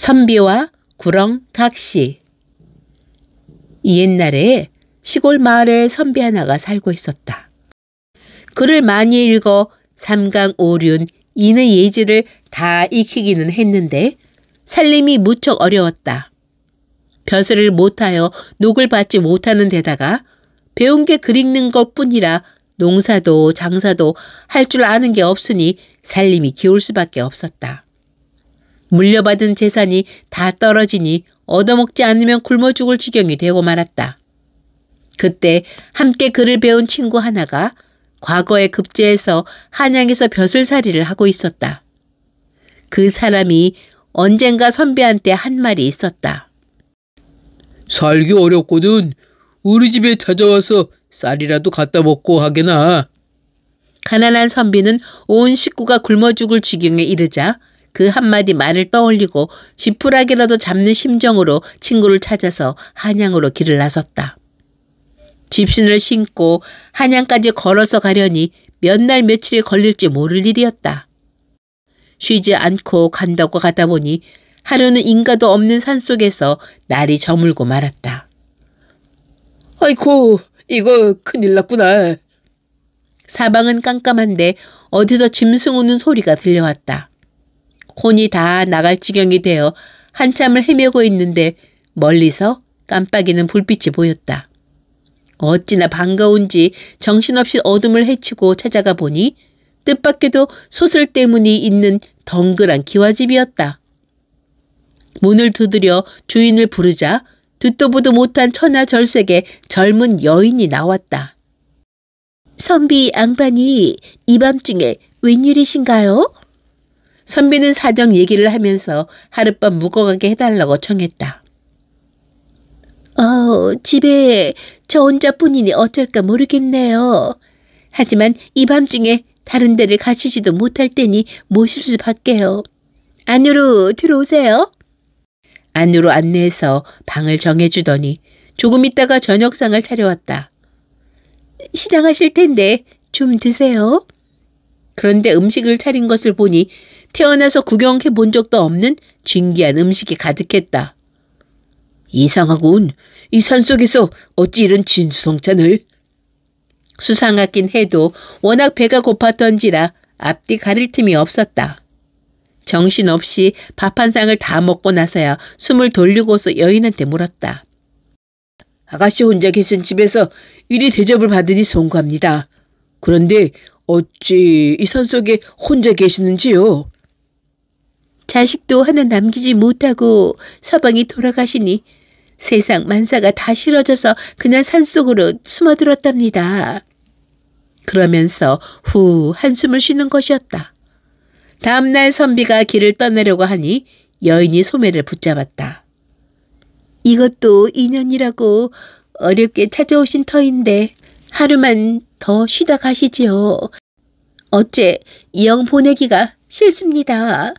선비와 구렁 각시. 옛날에 시골 마을에 선비 하나가 살고 있었다. 글을 많이 읽어 삼강 오륜 인의 예지를 다 익히기는 했는데 살림이 무척 어려웠다. 벼슬을 못하여 녹을 받지 못하는 데다가 배운 게 글 읽는 것뿐이라 농사도 장사도 할 줄 아는 게 없으니 살림이 기울 수밖에 없었다. 물려받은 재산이 다 떨어지니 얻어먹지 않으면 굶어 죽을 지경이 되고 말았다. 그때 함께 글을 배운 친구 하나가 과거에 급제해서 한양에서 벼슬살이를 하고 있었다. 그 사람이 언젠가 선비한테 한 말이 있었다. 살기 어렵거든. 우리 집에 찾아와서 쌀이라도 갖다 먹고 하게나. 가난한 선비는 온 식구가 굶어 죽을 지경에 이르자 그 한마디 말을 떠올리고 지푸라기라도 잡는 심정으로 친구를 찾아서 한양으로 길을 나섰다. 집신을 신고 한양까지 걸어서 가려니 몇 날 며칠이 걸릴지 모를 일이었다. 쉬지 않고 간다고 가다 보니 하루는 인가도 없는 산속에서 날이 저물고 말았다. 아이고, 이거 큰일 났구나. 사방은 깜깜한데 어디서 짐승 우는 소리가 들려왔다. 혼이 다 나갈 지경이 되어 한참을 헤매고 있는데 멀리서 깜빡이는 불빛이 보였다. 어찌나 반가운지 정신없이 어둠을 헤치고 찾아가 보니 뜻밖에도 소설 때문이 있는 덩그란 기와집이었다. 문을 두드려 주인을 부르자 듣도 보도 못한 천하절색의 젊은 여인이 나왔다. 선비 앙반이 이 밤중에 웬일이신가요? 선비는 사정 얘기를 하면서 하룻밤 묵어가게 해달라고 청했다. 집에 저 혼자뿐이니 어쩔까 모르겠네요. 하지만 이 밤중에 다른 데를 가시지도 못할 테니 모실 수밖에요. 안으로 들어오세요. 안으로 안내해서 방을 정해주더니 조금 있다가 저녁상을 차려왔다. 시장하실 텐데 좀 드세요. 그런데 음식을 차린 것을 보니 태어나서 구경해 본 적도 없는 진귀한 음식이 가득했다. 이상하군. 이 산속에서 어찌 이런 진수성찬을. 수상하긴 해도 워낙 배가 고팠던지라 앞뒤 가릴 틈이 없었다. 정신없이 밥 한 상을 다 먹고 나서야 숨을 돌리고서 여인한테 물었다. 아가씨 혼자 계신 집에서 이리 대접을 받으니 송구합니다. 그런데 어찌 이 산속에 혼자 계시는지요? 자식도 하나 남기지 못하고 서방이 돌아가시니 세상 만사가 다 싫어져서 그냥 산속으로 숨어들었답니다. 그러면서 후 한숨을 쉬는 것이었다. 다음날 선비가 길을 떠나려고 하니 여인이 소매를 붙잡았다. 이것도 인연이라고 어렵게 찾아오신 터인데 하루만 더 쉬다 가시지요. 어째 영 보내기가 싫습니다.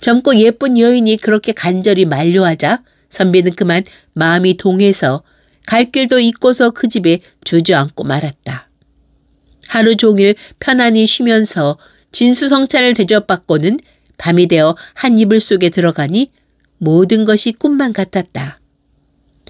젊고 예쁜 여인이 그렇게 간절히 만류하자 선비는 그만 마음이 동해서 갈 길도 잊고서 그 집에 주저앉고 말았다. 하루 종일 편안히 쉬면서 진수성찬을 대접받고는 밤이 되어 한 이불 속에 들어가니 모든 것이 꿈만 같았다.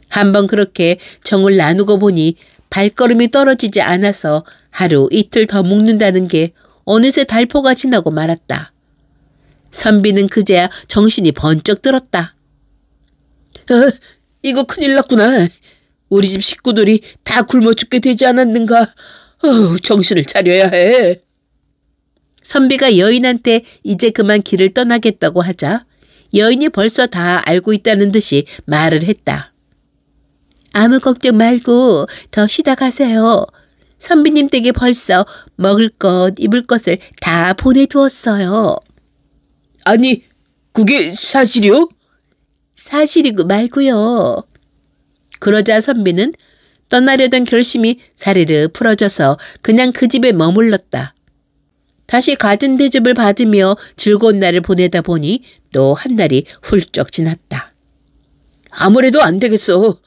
한번 그렇게 정을 나누고 보니 발걸음이 떨어지지 않아서 하루 이틀 더 묵는다는 게 어느새 달포가 지나고 말았다. 선비는 그제야 정신이 번쩍 들었다. 이거 큰일 났구나. 우리 집 식구들이 다 굶어 죽게 되지 않았는가. 정신을 차려야 해. 선비가 여인한테 이제 그만 길을 떠나겠다고 하자 여인이 벌써 다 알고 있다는 듯이 말을 했다. 아무 걱정 말고 더 쉬다 가세요. 선비님 댁에 벌써 먹을 것, 입을 것을 다 보내두었어요. 아니, 그게 사실이요? 사실이고 말고요. 그러자 선비는 떠나려던 결심이 사르르 풀어져서 그냥 그 집에 머물렀다. 다시 갖은 대접을 받으며 즐거운 날을 보내다 보니 또 한 달이 훌쩍 지났다. 아무래도 안 되겠어.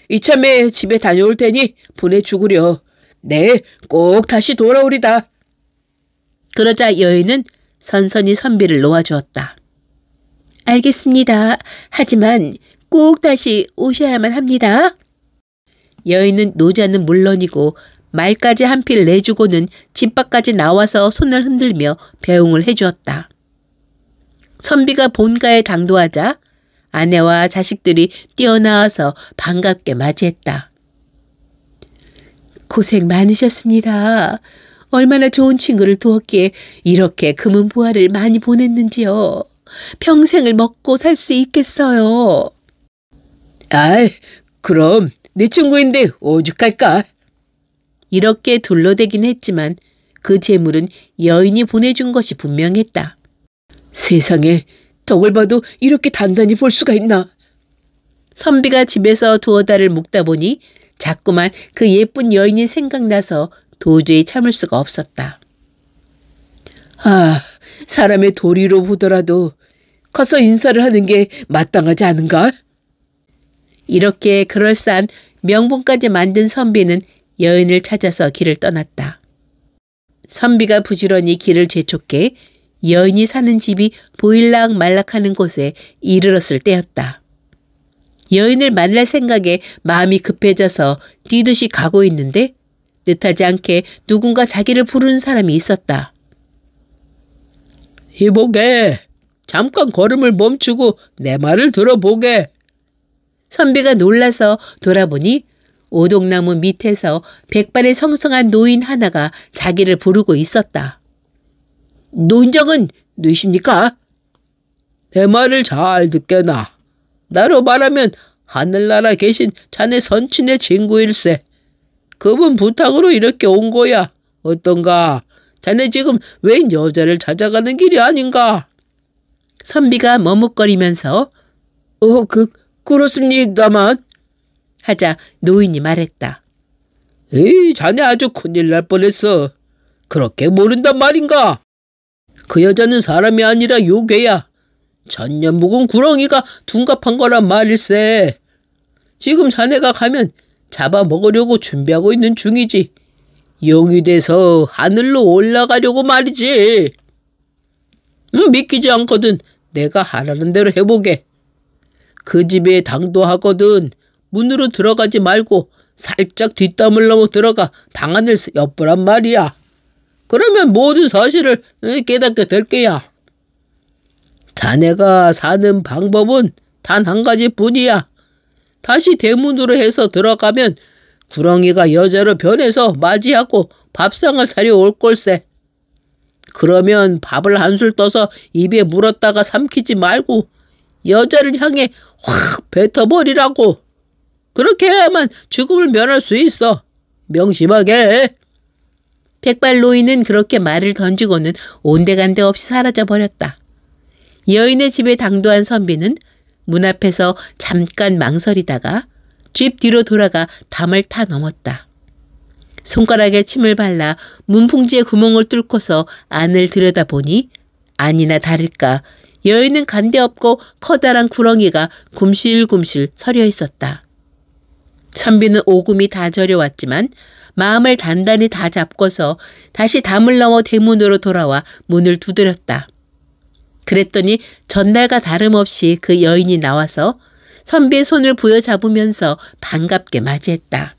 이참에 집에 다녀올 테니 보내주구려. 네, 꼭 다시 돌아오리다. 그러자 여인은 선선히 선비를 놓아주었다. 알겠습니다. 하지만 꼭 다시 오셔야만 합니다. 여인은 노자는 물론이고 말까지 한 필 내주고는 집 밖까지 나와서 손을 흔들며 배웅을 해주었다. 선비가 본가에 당도하자 아내와 자식들이 뛰어나와서 반갑게 맞이했다. 고생 많으셨습니다. 얼마나 좋은 친구를 두었기에 이렇게 금은 보화를 많이 보냈는지요. 평생을 먹고 살 수 있겠어요. 아이, 그럼 네 친구인데 오죽할까? 이렇게 둘러대긴 했지만 그 재물은 여인이 보내준 것이 분명했다. 세상에 덕을 봐도 이렇게 단단히 볼 수가 있나? 선비가 집에서 두어 달을 묵다 보니 자꾸만 그 예쁜 여인이 생각나서 도저히 참을 수가 없었다. 아, 사람의 도리로 보더라도 커서 인사를 하는 게 마땅하지 않은가? 이렇게 그럴싸한 명분까지 만든 선비는 여인을 찾아서 길을 떠났다. 선비가 부지런히 길을 재촉해 여인이 사는 집이 보일락 말락하는 곳에 이르렀을 때였다. 여인을 만날 생각에 마음이 급해져서 뛰듯이 가고 있는데 뜻하지 않게 누군가 자기를 부르는 사람이 있었다. 이보게, 잠깐 걸음을 멈추고 내 말을 들어보게. 선비가 놀라서 돌아보니 오동나무 밑에서 백발의 성성한 노인 하나가 자기를 부르고 있었다. 노인장은 누이십니까? 내 말을 잘 듣게나. 나로 말하면 하늘나라 계신 자네 선친의 친구일세. 그분 부탁으로 이렇게 온 거야. 어떤가? 자네 지금 웬 여자를 찾아가는 길이 아닌가? 선비가 머뭇거리면서 그렇습니다만 하자 노인이 말했다. 에이, 자네 아주 큰일 날 뻔했어. 그렇게 모른단 말인가? 그 여자는 사람이 아니라 요괴야. 천년 묵은 구렁이가 둔갑한 거란 말일세. 지금 자네가 가면 잡아먹으려고 준비하고 있는 중이지. 용이 돼서 하늘로 올라가려고 말이지. 믿기지 않거든 내가 하라는 대로 해보게. 그 집에 당도하거든 문으로 들어가지 말고 살짝 뒷담을 넘어 들어가 방 안을 엿보란 말이야. 그러면 모든 사실을 깨닫게 될 게야. 자네가 사는 방법은 단 한 가지뿐이야. 다시 대문으로 해서 들어가면 구렁이가 여자로 변해서 맞이하고 밥상을 차려올 걸세. 그러면 밥을 한술 떠서 입에 물었다가 삼키지 말고 여자를 향해 확 뱉어버리라고. 그렇게 해야만 죽음을 면할 수 있어. 명심하게. 백발 노인은 그렇게 말을 던지고는 온데간데 없이 사라져버렸다. 여인의 집에 당도한 선비는 문 앞에서 잠깐 망설이다가 집 뒤로 돌아가 담을 타 넘었다. 손가락에 침을 발라 문풍지에 구멍을 뚫고서 안을 들여다보니 아니나 다를까 여인은 간데없고 커다란 구렁이가 굼실굼실 서려 있었다. 선비는 오금이 다 저려왔지만 마음을 단단히 다 잡고서 다시 담을 넘어 대문으로 돌아와 문을 두드렸다. 그랬더니 전날과 다름없이 그 여인이 나와서 선비의 손을 부여잡으면서 반갑게 맞이했다.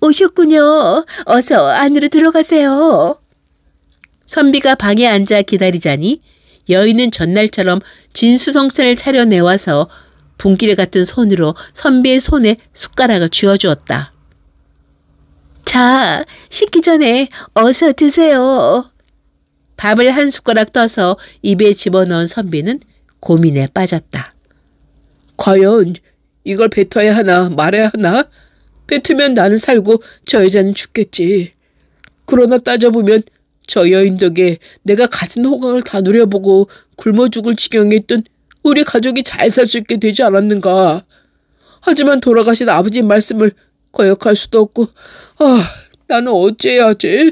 오셨군요. 어서 안으로 들어가세요. 선비가 방에 앉아 기다리자니 여인은 전날처럼 진수성찬을 차려내와서 분기래 같은 손으로 선비의 손에 숟가락을 쥐어주었다. 자, 식기 전에 어서 드세요. 밥을 한 숟가락 떠서 입에 집어넣은 선비는 고민에 빠졌다. 과연 이걸 뱉어야 하나 말아야 하나? 뱉으면 나는 살고 저 여자는 죽겠지. 그러나 따져보면 저 여인 덕에 내가 가진 호강을 다 누려보고 굶어 죽을 지경에 있던 우리 가족이 잘 살 수 있게 되지 않았는가. 하지만 돌아가신 아버지 말씀을 거역할 수도 없고 나는 어째야 하지?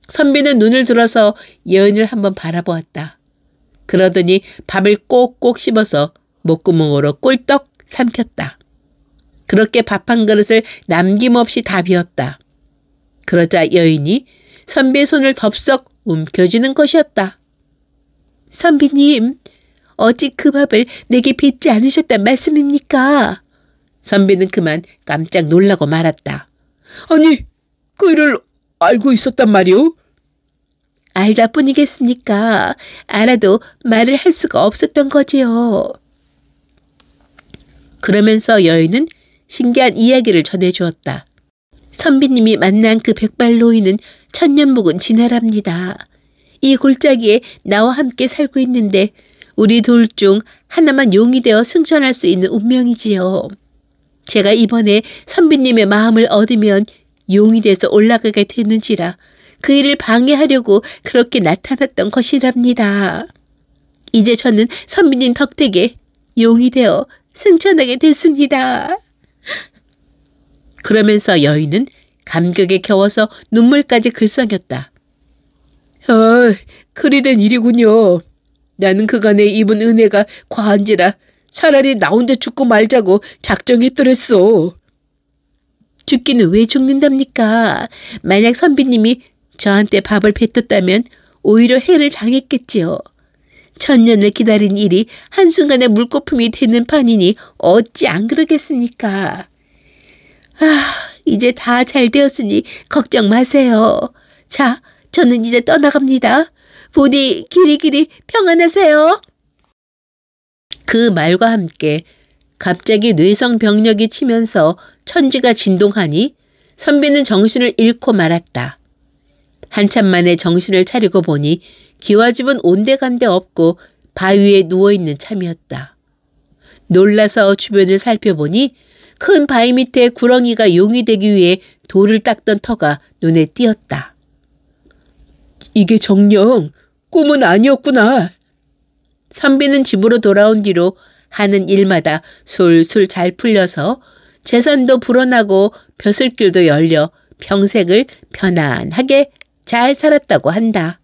선비는 눈을 들어서 여인을 한번 바라보았다. 그러더니 밥을 꼭꼭 씹어서 목구멍으로 꿀떡 삼켰다. 그렇게 밥 한 그릇을 남김없이 다 비웠다. 그러자 여인이 선비의 손을 덥석 움켜쥐는 것이었다. 선비님, 어찌 그 밥을 내게 빚지 않으셨단 말씀입니까? 선비는 그만 깜짝 놀라고 말았다. 아니, 그 일을 알고 있었단 말이오? 알다 뿐이겠습니까? 알아도 말을 할 수가 없었던 거지요. 그러면서 여인은 신기한 이야기를 전해주었다. 선비님이 만난 그 백발 노인은 천년 묵은 진해랍니다. 이 골짜기에 나와 함께 살고 있는데 우리 둘 중 하나만 용이 되어 승천할 수 있는 운명이지요. 제가 이번에 선비님의 마음을 얻으면 용이 돼서 올라가게 되는지라 그 일을 방해하려고 그렇게 나타났던 것이랍니다. 이제 저는 선비님 덕택에 용이 되어 승천하게 됐습니다. 그러면서 여인은 감격에 겨워서 눈물까지 글썽였다. 그리 된 일이군요. 나는 그간에 입은 은혜가 과한지라 차라리 나 혼자 죽고 말자고 작정했더랬어. 죽기는 왜 죽는답니까? 만약 선비님이 저한테 밥을 뱉었다면 오히려 해를 당했겠지요. 천년을 기다린 일이 한순간에 물거품이 되는 판이니 어찌 안 그러겠습니까? 이제 다 잘 되었으니 걱정 마세요. 자, 저는 이제 떠나갑니다. 부디 길이길이 평안하세요. 그 말과 함께 갑자기 뇌성병력이 치면서 천지가 진동하니 선비는 정신을 잃고 말았다. 한참 만에 정신을 차리고 보니 기와집은 온데간데 없고 바위에 누워있는 참이었다. 놀라서 주변을 살펴보니 큰 바위 밑에 구렁이가 용이 되기 위해 돌을 닦던 터가 눈에 띄었다. 이게 정녕 꿈은 아니었구나. 선비는 집으로 돌아온 뒤로 하는 일마다 술술 잘 풀려서 재산도 불어나고 벼슬길도 열려 평생을 편안하게 잘 살았다고 한다.